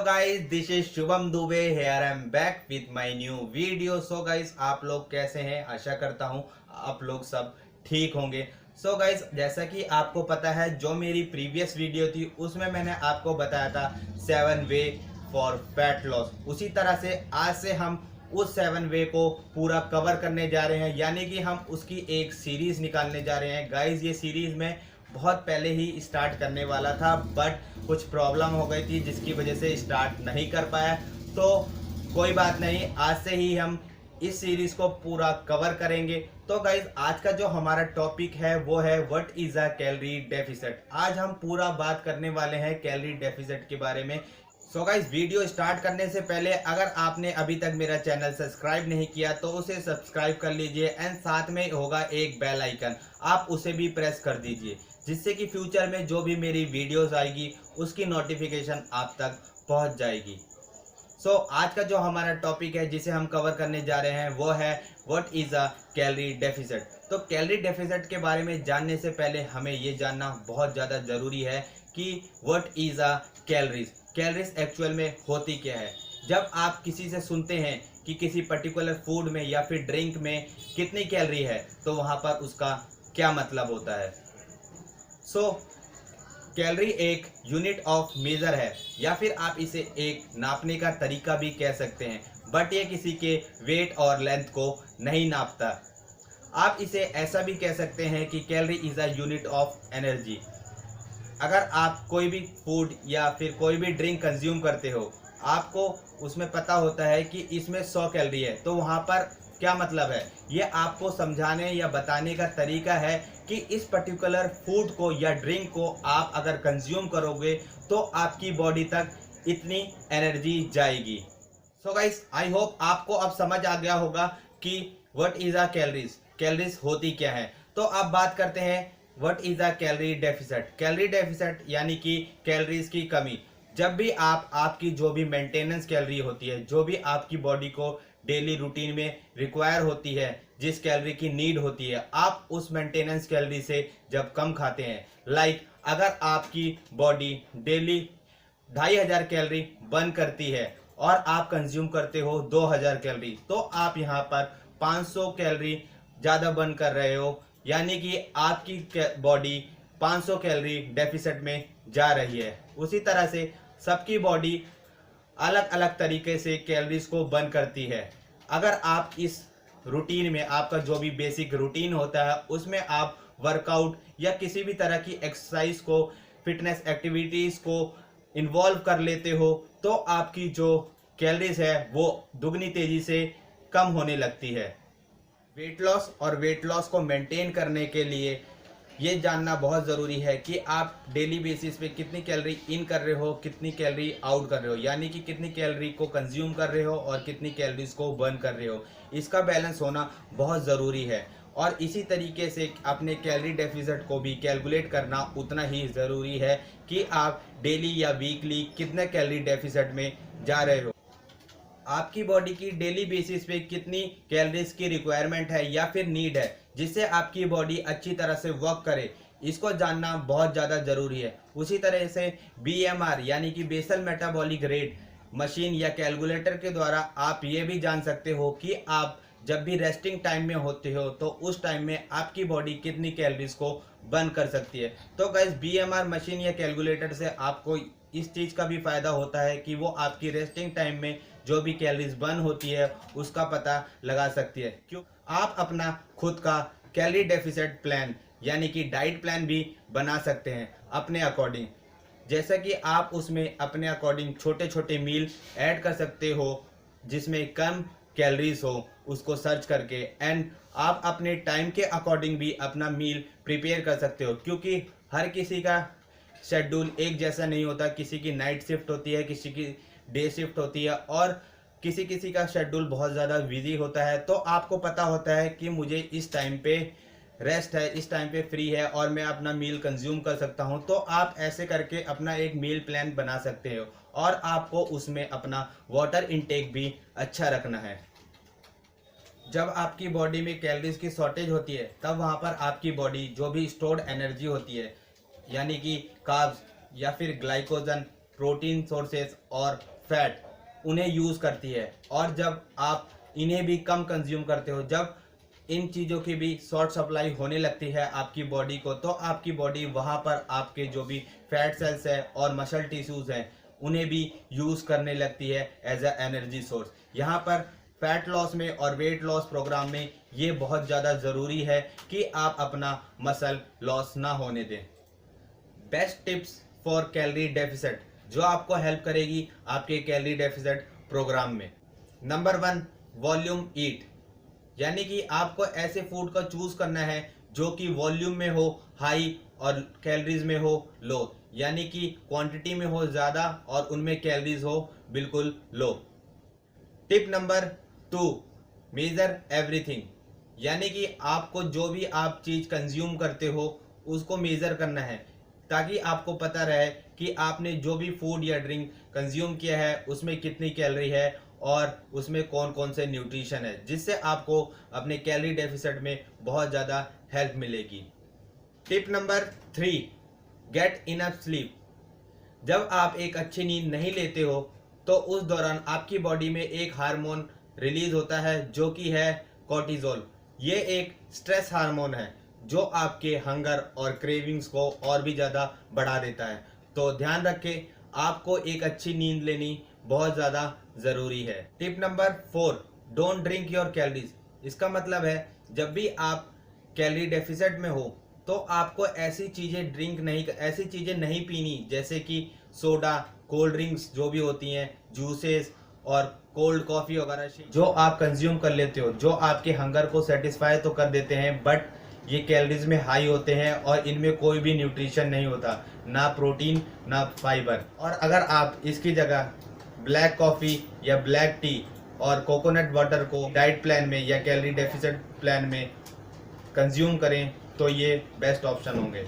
guys, this is Shubham Dubey here I am back with my new video. So guys, आप लोग कैसे हैं? आशा करता हूँ आप लोग सब ठीक होंगे. So guys, जैसा कि आपको पता है जो मेरी प्रीवियस वीडियो थी उसमें मैंने आपको बताया था 7 वे फॉर फैट लॉस. उसी तरह से आज से हम उस 7 वे को पूरा कवर करने जा रहे हैं, यानी कि हम उसकी एक सीरीज निकालने जा रहे हैं. गाइज ये सीरीज में बहुत पहले ही स्टार्ट करने वाला था, बट कुछ प्रॉब्लम हो गई थी जिसकी वजह से स्टार्ट नहीं कर पाया. तो कोई बात नहीं, आज से ही हम इस सीरीज को पूरा कवर करेंगे. तो गाइज आज का जो हमारा टॉपिक है वो है what is a calorie deficit. आज हम पूरा बात करने वाले हैं कैलोरी डेफिसिट के बारे में. सो गाइज वीडियो स्टार्ट करने से पहले अगर आपने अभी तक मेरा चैनल सब्सक्राइब नहीं किया तो उसे सब्सक्राइब कर लीजिए एंड साथ में होगा एक बेल आइकन, आप उसे भी प्रेस कर दीजिए जिससे कि फ्यूचर में जो भी मेरी वीडियोस आएगी उसकी नोटिफिकेशन आप तक पहुंच जाएगी. सो आज का जो हमारा टॉपिक है जिसे हम कवर करने जा रहे हैं वो है what is a calorie deficit. तो कैलोरी डेफिसिट के बारे में जानने से पहले हमें ये जानना बहुत ज़्यादा ज़रूरी है कि what is a calories. Calories actual में होती क्या है. जब आप किसी से सुनते हैं कि किसी पर्टिकुलर फूड में या फिर ड्रिंक में कितनी कैलोरी है तो वहाँ पर उसका क्या मतलब होता है. सो कैलोरी एक यूनिट ऑफ मेजर है या फिर आप इसे एक नापने का तरीका भी कह सकते हैं, बट ये किसी के वेट और लेंथ को नहीं नापता. आप इसे ऐसा भी कह सकते हैं कि calorie is a unit of energy. अगर आप कोई भी फूड या फिर कोई भी ड्रिंक कंज्यूम करते हो, आपको उसमें पता होता है कि इसमें 100 कैलोरी है, तो वहाँ पर क्या मतलब है, ये आपको समझाने या बताने का तरीका है कि इस पर्टिकुलर फूड को या ड्रिंक को आप अगर कंज्यूम करोगे तो आपकी बॉडी तक इतनी एनर्जी जाएगी. सो गाइस, आई होप आपको अब समझ आ गया होगा कि what is a calories, calories होती क्या है. तो अब बात करते हैं what is a calorie deficit. Calorie deficit यानी कि कैलोरीज की कमी. जब भी आपकी जो भी मेंटेनेंस कैलोरी होती है, जो भी आपकी बॉडी को डेली रूटीन में रिक्वायर होती है, जिस कैलोरी की नीड होती है, आप उस मेंटेनेंस कैलोरी से जब कम खाते हैं, लाइक अगर आपकी बॉडी डेली 2500 कैलोरी बर्न करती है और आप कंज्यूम करते हो 2000 कैलोरी, तो आप यहाँ पर 500 कैलोरी ज़्यादा बर्न कर रहे हो, यानी कि आपकी बॉडी 500 कैलोरी डेफिसिट में जा रही है. उसी तरह से सबकी बॉडी अलग अलग तरीके से कैलोरीज को बर्न करती है. अगर आप इस रूटीन में, आपका जो भी बेसिक रूटीन होता है उसमें आप वर्कआउट या किसी भी तरह की एक्सरसाइज को, फिटनेस एक्टिविटीज़ को इन्वॉल्व कर लेते हो, तो आपकी जो कैलोरीज है वो दुगनी तेज़ी से कम होने लगती है. वेट लॉस और वेट लॉस को मेंटेन करने के लिए ये जानना बहुत ज़रूरी है कि आप डेली बेसिस पे कितनी कैलोरी इन कर रहे हो, कितनी कैलोरी आउट कर रहे हो, यानी कि कितनी कैलोरी को कंज्यूम कर रहे हो और कितनी कैलोरीज को बर्न कर रहे हो. इसका बैलेंस होना बहुत ज़रूरी है और इसी तरीके से अपने कैलोरी डेफिसिट को भी कैलकुलेट करना उतना ही ज़रूरी है कि आप डेली या वीकली कितने कैलोरी डेफिसिट में जा रहे हो. आपकी बॉडी की डेली बेसिस पे कितनी कैलोरीज की रिक्वायरमेंट है या फिर नीड है जिससे आपकी बॉडी अच्छी तरह से वर्क करे, इसको जानना बहुत ज़्यादा ज़रूरी है. उसी तरह से BMR यानी कि बेसल मेटाबॉलिक रेट मशीन या कैलकुलेटर के द्वारा आप ये भी जान सकते हो कि आप जब भी रेस्टिंग टाइम में होते हो तो उस टाइम में आपकी बॉडी कितनी कैलोरीज को बर्न कर सकती है. तो गाइस, BMR मशीन या कैलकुलेटर से आपको इस चीज़ का भी फ़ायदा होता है कि वो आपकी रेस्टिंग टाइम में जो भी कैलोरीज बर्न होती है उसका पता लगा सकती है. क्यों, आप अपना खुद का कैलोरी डेफिसिट प्लान यानी कि डाइट प्लान भी बना सकते हैं अपने अकॉर्डिंग. जैसा कि आप उसमें अपने अकॉर्डिंग छोटे छोटे मील ऐड कर सकते हो जिसमें कम कैलोरीज हो, उसको सर्च करके, एंड आप अपने टाइम के अकॉर्डिंग भी अपना मील प्रिपेयर कर सकते हो. क्योंकि हर किसी का शेड्यूल एक जैसा नहीं होता. किसी की नाइट शिफ्ट होती है, किसी की डे शिफ्ट होती है और किसी किसी का शेड्यूल बहुत ज़्यादा बिजी होता है. तो आपको पता होता है कि मुझे इस टाइम पे रेस्ट है, इस टाइम पे फ्री है और मैं अपना मील कंज्यूम कर सकता हूं. तो आप ऐसे करके अपना एक मील प्लान बना सकते हो और आपको उसमें अपना वाटर इनटेक भी अच्छा रखना है. जब आपकी बॉडी में कैलोरीज की शॉर्टेज होती है तब वहाँ पर आपकी बॉडी जो भी स्टोर्ड एनर्जी होती है, यानी कि कार्ब्स या फिर ग्लाइकोजन, प्रोटीन सोर्सेस और फैट उन्हें यूज़ करती है। और जब आप इन्हें भी कम कंज्यूम करते हो, जब इन चीज़ों की भी शॉर्ट सप्लाई होने लगती है आपकी बॉडी को, तो आपकी बॉडी वहाँ पर आपके जो भी फैट सेल्स है और मसल टिश्यूज़ हैं उन्हें भी यूज़ करने लगती है एज अ एनर्जी सोर्स। यहाँ पर फैट लॉस में और वेट लॉस प्रोग्राम में ये बहुत ज़्यादा ज़रूरी है कि आप अपना मसल लॉस ना होने दें। Best tips for calorie deficit जो आपको हेल्प करेगी आपके कैलोरी डेफिसिट प्रोग्राम में। नंबर 1, वॉल्यूम ईट, यानी कि आपको ऐसे फूड का चूज करना है जो कि वॉल्यूम में हो हाई और कैलोरीज में हो लो, यानी कि क्वांटिटी में हो ज़्यादा और उनमें कैलोरीज हो बिल्कुल लो। टिप नंबर 2, मेजर एवरीथिंग, यानी कि आपको जो भी आप चीज़ कंज्यूम करते हो उसको मेज़र करना है, ताकि आपको पता रहे कि आपने जो भी फूड या ड्रिंक कंज्यूम किया है उसमें कितनी कैलोरी है और उसमें कौन कौन से न्यूट्रिशन है, जिससे आपको अपने कैलोरी डेफिसिट में बहुत ज़्यादा हेल्प मिलेगी। Tip number 3, get enough sleep. जब आप एक अच्छी नींद नहीं लेते हो तो उस दौरान आपकी बॉडी में एक हार्मोन रिलीज होता है जो कि है कॉर्टिजोल। ये एक स्ट्रेस हार्मोन है जो आपके हंगर और क्रेविंग्स को और भी ज़्यादा बढ़ा देता है। तो ध्यान रखें, आपको एक अच्छी नींद लेनी बहुत ज़्यादा ज़रूरी है। Tip number 4, don't drink your calories. इसका मतलब है जब भी आप कैलोरी डेफिसिट में हो तो आपको ऐसी चीज़ें नहीं पीनी जैसे कि सोडा, कोल्ड ड्रिंक्स जो भी होती हैं, जूसेस और कोल्ड कॉफ़ी वगैरह जो आप कंज्यूम कर लेते हो, जो आपके हंगर को सेटिस्फाई तो कर देते हैं बट ये कैलोरीज में हाई होते हैं और इनमें कोई भी न्यूट्रिशन नहीं होता, ना प्रोटीन ना फाइबर। और अगर आप इसकी जगह ब्लैक कॉफ़ी या ब्लैक टी और कोकोनट वाटर को डाइट प्लान में या कैलोरी डेफिसिट प्लान में कंज्यूम करें तो ये बेस्ट ऑप्शन होंगे।